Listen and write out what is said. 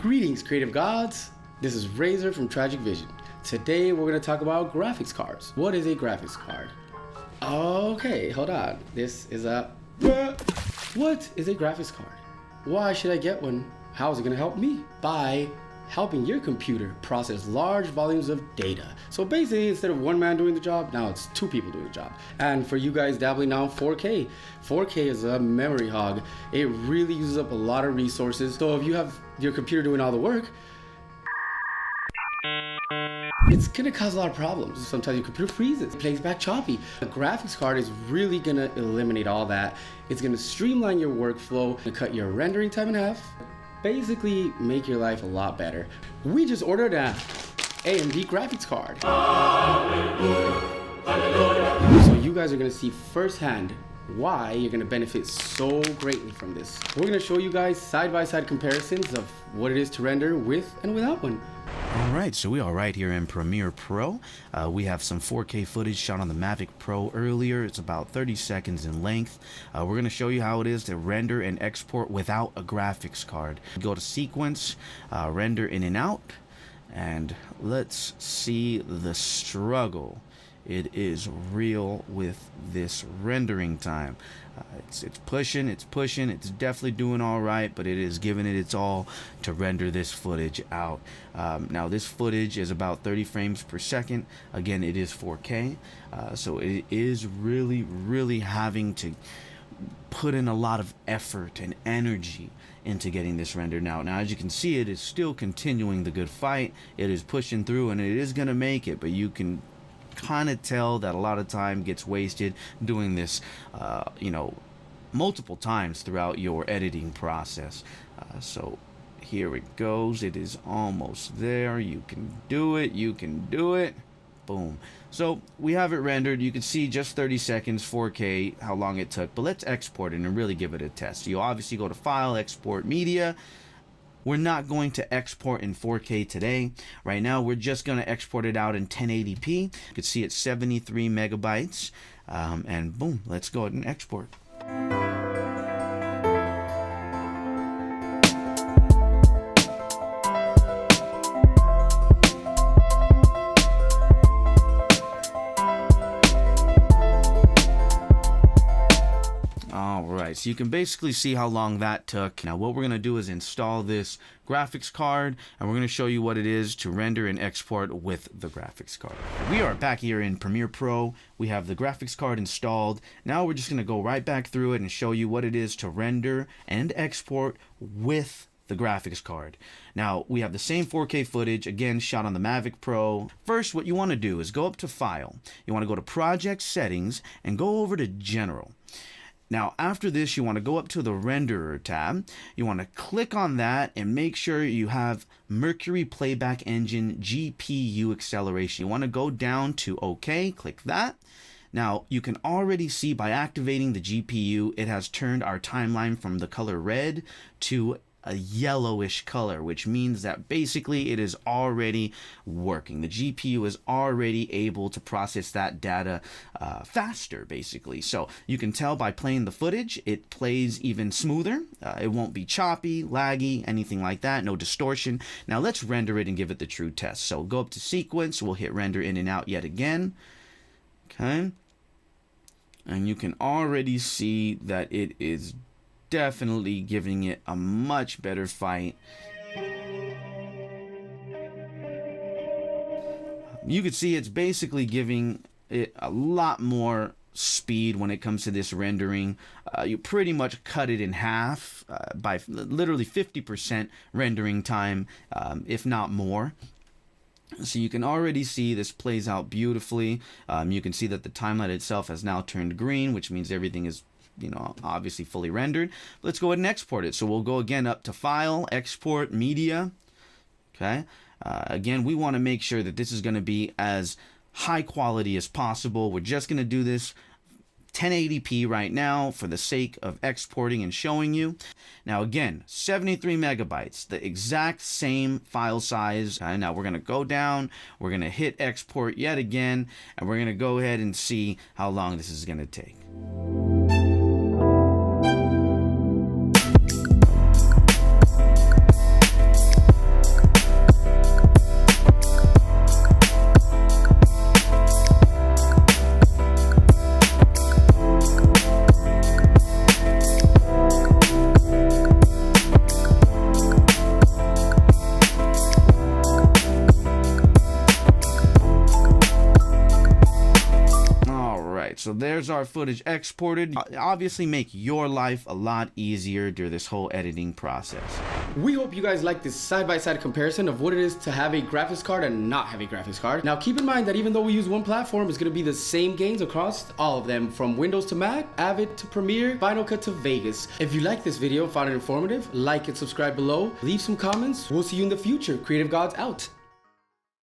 Greetings, creative gods. This is Razor from Tragic Vision. Today we're going to talk about graphics cards. What is a graphics card? Okay, hold on. This is a... What is a graphics card? Why should I get one? How is it going to help me? By helping your computer process large volumes of data. So basically, instead of one man doing the job, now it's two people doing the job. And for you guys dabbling now 4K, 4K is a memory hog. It really uses up a lot of resources. So if you have your computer doing all the work, it's gonna cause a lot of problems. Sometimes your computer freezes, plays back choppy. A graphics card is really gonna eliminate all that. It's gonna streamline your workflow and cut your rendering time in half. Basically make your life a lot better. We just ordered an AMD graphics card. Hallelujah, hallelujah. So you guys are gonna see firsthand why you're gonna benefit so greatly from this. We're gonna show you guys side-by-side comparisons of what it is to render with and without one. Alright, so we are right here in Premiere Pro. We have some 4K footage shot on the Mavic Pro earlier. It's about 30 seconds in length. We're going to show you how it is to render and export without a graphics card. Go to Sequence, Render In and Out, and let's see the struggle. It is real with this rendering time. It's pushing, it's definitely doing all right, but it is giving it its all to render this footage out. Now this footage is about 30 frames per second. Again, it is 4K, so it is really having to put in a lot of effort and energy into getting this rendered out. Now as you can see, it is still continuing the good fight. It is pushing through and it is gonna make it, but you can kind of tell that a lot of time gets wasted doing this you know, multiple times throughout your editing process. So here it goes. It is almost there. You can do it. Boom. So we have it rendered. You can see just 30 seconds 4K how long it took, but let's export it and really give it a test. You obviously go to File, Export Media. We're not going to export in 4K today. Right now, we're just going to export it out in 1080p. You can see it's 73 megabytes. And boom, let's go ahead and export. Alright, so you can basically see how long that took. Now what we're going to do is install this graphics card, and we're going to show you what it is to render and export with the graphics card. We are back here in Premiere Pro. We have the graphics card installed. Now we're just going to go right back through it and show you what it is to render and export with the graphics card. Now we have the same 4K footage, again shot on the Mavic Pro. First, what you want to do is go up to File. You want to go to Project Settings and go over to General. Now after this, you want to go up to the Renderer tab. You want to click on that and make sure you have Mercury Playback Engine GPU acceleration. You want to go down to OK, click that. Now you can already see by activating the GPU, it has turned our timeline from the color red to a yellowish color, which means that basically it is already working. The GPU is already able to process that data faster, basically. So you can tell by playing the footage, it plays even smoother. It won't be choppy, laggy, anything like that, no distortion. Now let's render it and give it the true test. So go up to Sequence, we'll hit Render In and Out yet again. Okay. And you can already see that it is definitely giving it a much better fight. You can see it's basically giving it a lot more speed when it comes to this rendering. You pretty much cut it in half by literally 50% rendering time, if not more. So you can already see this plays out beautifully. You can see that the timeline itself has now turned green, which means everything is, you know, obviously fully rendered. Let's go ahead and export it. So we'll go again up to File, Export, Media. Okay. Again, we want to make sure that this is going to be as high quality as possible. We're just going to do this 1080p right now for the sake of exporting and showing you. Now again, 73 megabytes, the exact same file size. Now we're going to go down, we're going to hit export yet again, and we're going to go ahead and see how long this is going to take. there's our footage exported. Obviously make your life a lot easier during this whole editing process. We hope you guys like this side-by-side comparison of what it is to have a graphics card and not have a graphics card. Now keep in mind that even though we use one platform, it's going to be the same games across all of them, from Windows to Mac, Avid to Premiere, Final Cut to Vegas. If you like this video and found it informative, like and subscribe below, leave some comments. We'll see you in the future. Creative Gods out.